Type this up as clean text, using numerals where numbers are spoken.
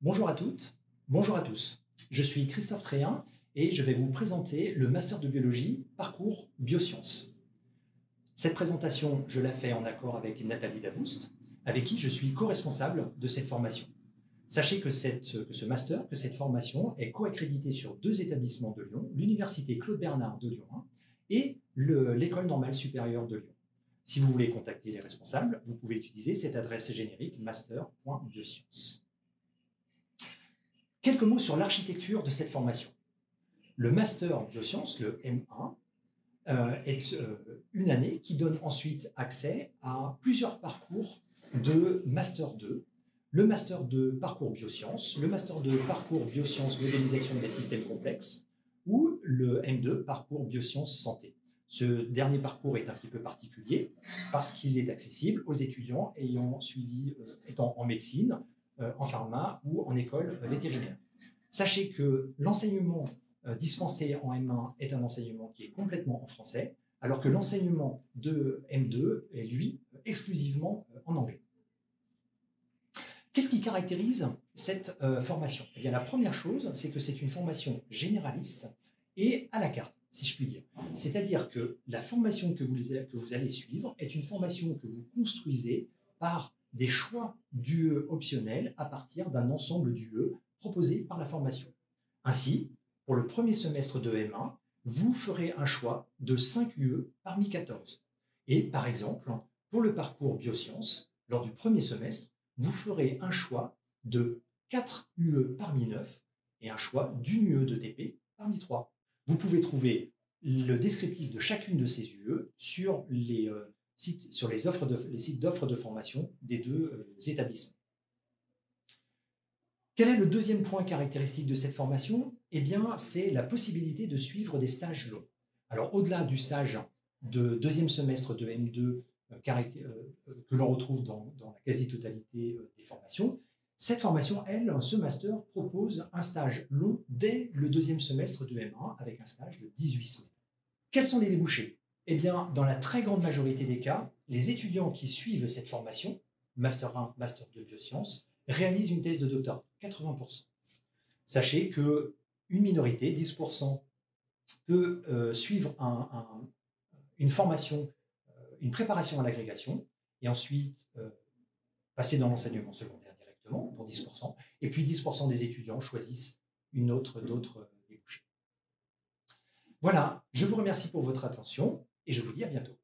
Bonjour à toutes, bonjour à tous. Je suis Christophe Tréhin et je vais vous présenter le Master de Biologie Parcours Biosciences. Cette présentation, je la fais en accord avec Nathalie Davoust, avec qui je suis co-responsable de cette formation. Sachez que ce master, que cette formation est co-accréditée sur 2 établissements de Lyon, l'Université Claude Bernard de Lyon 1 et l'École normale supérieure de Lyon. Si vous voulez contacter les responsables, vous pouvez utiliser cette adresse générique master.biosciences. Quelques mots sur l'architecture de cette formation. Le Master Biosciences, le M1, est une année qui donne ensuite accès à plusieurs parcours de Master 2, le Master 2 Parcours Biosciences, le Master 2 Parcours Biosciences Modélisation des systèmes complexes ou le M2 Parcours Biosciences Santé. Ce dernier parcours est un petit peu particulier parce qu'il est accessible aux étudiants étant en médecine, en pharma ou en école vétérinaire. Sachez que l'enseignement dispensé en M1 est un enseignement qui est complètement en français, alors que l'enseignement de M2 est, lui, exclusivement en anglais. Qu'est-ce qui caractérise cette formation? Eh bien, la première chose, c'est que c'est une formation généraliste et à la carte, si je puis dire. C'est-à-dire que la formation que vous allez suivre est une formation que vous construisez par des choix d'UE optionnels à partir d'un ensemble d'UE proposés par la formation. Ainsi, pour le premier semestre de M1, vous ferez un choix de 5 UE parmi 14. Et par exemple, pour le parcours Biosciences, lors du premier semestre, vous ferez un choix de 4 UE parmi 9 et un choix d'une UE de TP parmi 3. Vous pouvez trouver le descriptif de chacune de ces UE sur les sites d'offres de formation des 2 établissements. Quel est le deuxième point caractéristique de cette formation? Eh bien, c'est la possibilité de suivre des stages longs. Alors, au-delà du stage de deuxième semestre de M2 que l'on retrouve dans la quasi-totalité des formations, cette formation, ce master, propose un stage long dès le deuxième semestre de M1 avec un stage de 18 semaines. Quels sont les débouchés? Eh bien, dans la très grande majorité des cas, les étudiants qui suivent cette formation, Master 1, Master 2 Biosciences, réalisent une thèse de doctorat, 80%. Sachez qu'une minorité, 10%, peut suivre une formation, une préparation à l'agrégation, et ensuite passer dans l'enseignement secondaire directement, pour 10%, et puis 10% des étudiants choisissent d'autres débouchés. Voilà, je vous remercie pour votre attention, et je vous dis à bientôt.